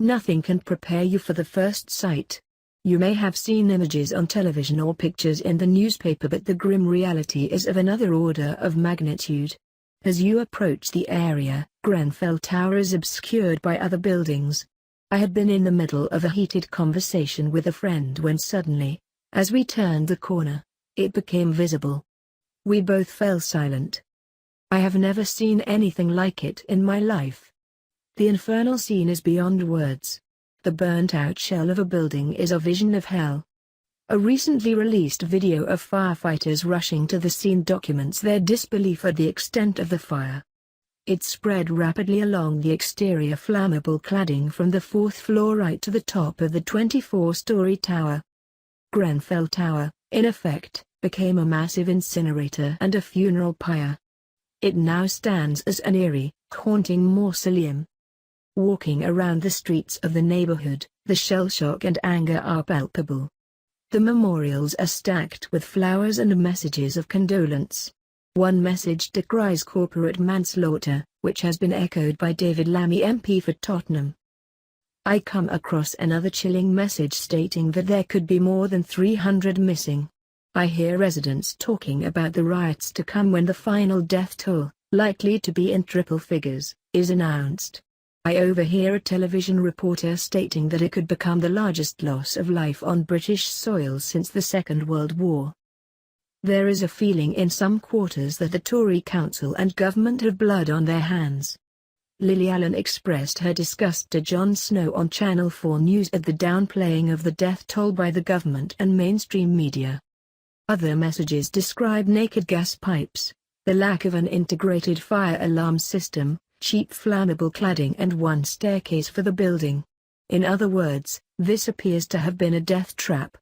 Nothing can prepare you for the first sight. You may have seen images on television or pictures in the newspaper, but the grim reality is of another order of magnitude. As you approach the area, Grenfell Tower is obscured by other buildings. I had been in the middle of a heated conversation with a friend when suddenly, as we turned the corner, it became visible. We both fell silent. I have never seen anything like it in my life. The infernal scene is beyond words. The burnt-out shell of a building is a vision of hell. A recently released video of firefighters rushing to the scene documents their disbelief at the extent of the fire. It spread rapidly along the exterior flammable cladding from the 4th floor right to the top of the 24-story tower. Grenfell Tower, in effect, became a massive incinerator and a funeral pyre. It now stands as an eerie, haunting mausoleum. Walking around the streets of the neighborhood, the shell shock and anger are palpable. The memorials are stacked with flowers and messages of condolence. One message decries corporate manslaughter, which has been echoed by David Lammy MP for Tottenham. I come across another chilling message stating that there could be more than 300 missing. I hear residents talking about the riots to come when the final death toll, likely to be in triple figures, is announced. I overhear a television reporter stating that it could become the largest loss of life on British soil since the Second World War. There is a feeling in some quarters that the Tory council and government have blood on their hands. Lily Allen expressed her disgust to Jon Snow on Channel 4 News at the downplaying of the death toll by the government and mainstream media. Other messages describe naked gas pipes, the lack of an integrated fire alarm system, cheap flammable cladding and one staircase for the building. In other words, this appears to have been a death trap.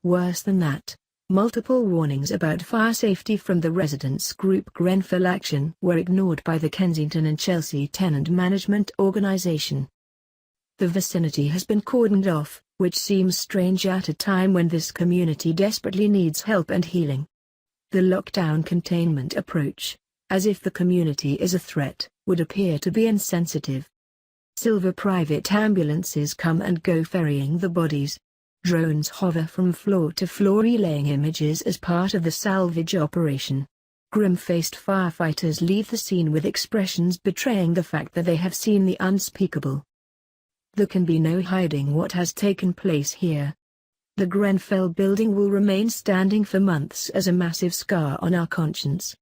Worse than that, multiple warnings about fire safety from the residents' group Grenfell Action were ignored by the Kensington and Chelsea Tenant Management Organisation. The vicinity has been cordoned off, which seems strange at a time when this community desperately needs help and healing. The lockdown containment approach, as if the community is a threat, would appear to be insensitive. Silver private ambulances come and go ferrying the bodies. Drones hover from floor to floor relaying images as part of the salvage operation. Grim-faced firefighters leave the scene with expressions betraying the fact that they have seen the unspeakable. There can be no hiding what has taken place here. The Grenfell building will remain standing for months as a massive scar on our conscience.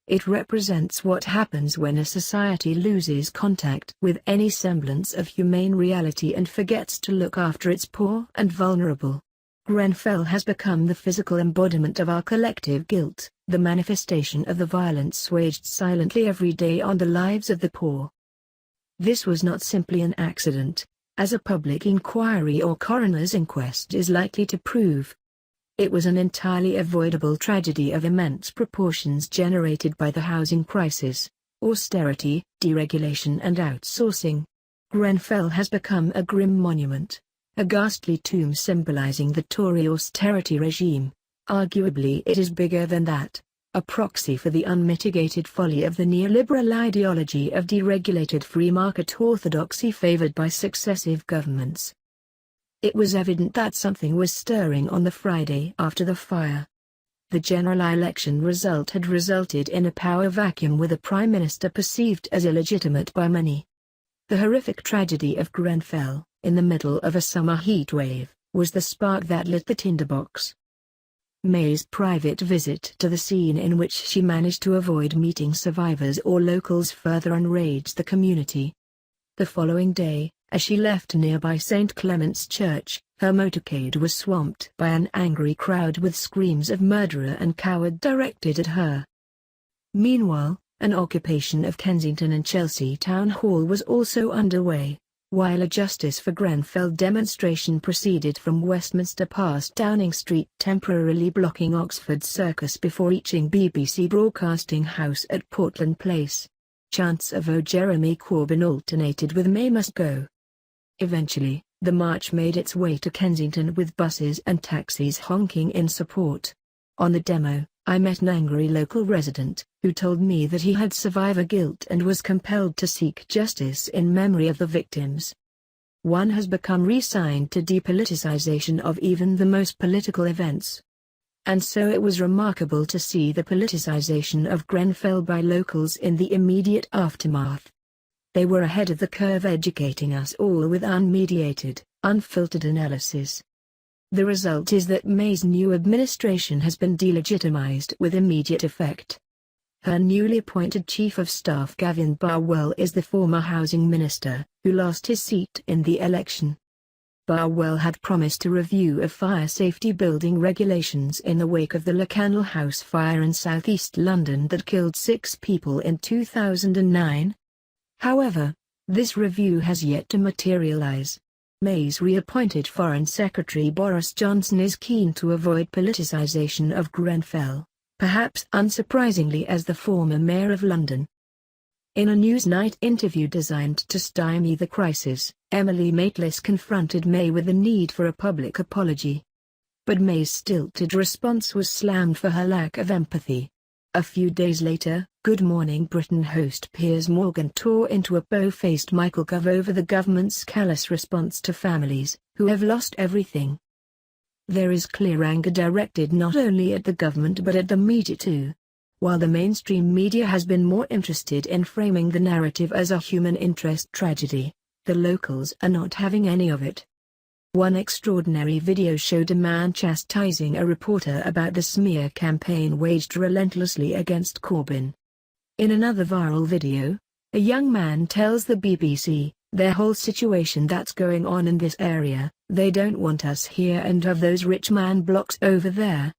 It represents what happens when a society loses contact with any semblance of humane reality and forgets to look after its poor and vulnerable. Grenfell has become the physical embodiment of our collective guilt, the manifestation of the violence waged silently every day on the lives of the poor. This was not simply an accident, as a public inquiry or coroner's inquest is likely to prove. It was an entirely avoidable tragedy of immense proportions generated by the housing crisis, austerity, deregulation and outsourcing. Grenfell has become a grim monument, a ghastly tomb symbolizing the Tory austerity regime. Arguably it is bigger than that, a proxy for the unmitigated folly of the neoliberal ideology of deregulated free market orthodoxy favored by successive governments. It was evident that something was stirring on the Friday after the fire. The general election result had resulted in a power vacuum with a prime minister perceived as illegitimate by many. The horrific tragedy of Grenfell, in the middle of a summer heat wave, was the spark that lit the tinderbox. May's private visit to the scene, in which she managed to avoid meeting survivors or locals, further enraged the community. The following day, as she left nearby St. Clement's Church, her motorcade was swamped by an angry crowd with screams of "murderer" and "coward" directed at her. Meanwhile, an occupation of Kensington and Chelsea Town Hall was also underway, while a Justice for Grenfell demonstration proceeded from Westminster past Downing Street, temporarily blocking Oxford Circus before reaching BBC Broadcasting House at Portland Place. Chants of "Oh Jeremy Corbyn" alternated with "May must go." Eventually, the march made its way to Kensington with buses and taxis honking in support. On the demo, I met an angry local resident, who told me that he had survivor guilt and was compelled to seek justice in memory of the victims. one has become resigned to depoliticization of even the most political events. And so it was remarkable to see the politicization of Grenfell by locals in the immediate aftermath. They were ahead of the curve, educating us all with unmediated, unfiltered analysis. The result is that May's new administration has been delegitimized with immediate effect. Her newly appointed Chief of Staff Gavin Barwell is the former housing minister, who lost his seat in the election. Barwell had promised a review of fire safety building regulations in the wake of the Lakanal House fire in southeast London that killed 6 people in 2009. However, this review has yet to materialise. May's reappointed Foreign Secretary Boris Johnson is keen to avoid politicisation of Grenfell, perhaps unsurprisingly, as the former Mayor of London. In a Newsnight interview designed to stymie the crisis, Emily Maitlis confronted May with the need for a public apology. But May's stilted response was slammed for her lack of empathy. A few days later, Good Morning Britain host Piers Morgan tore into a bow-faced Michael Gove over the government's callous response to families who have lost everything. There is clear anger directed not only at the government but at the media too. While the mainstream media has been more interested in framing the narrative as a human interest tragedy, the locals are not having any of it. One extraordinary video showed a man chastising a reporter about the smear campaign waged relentlessly against Corbyn. In another viral video, a young man tells the BBC, "Their whole situation that's going on in this area, they don't want us here and have those rich man blocks over there."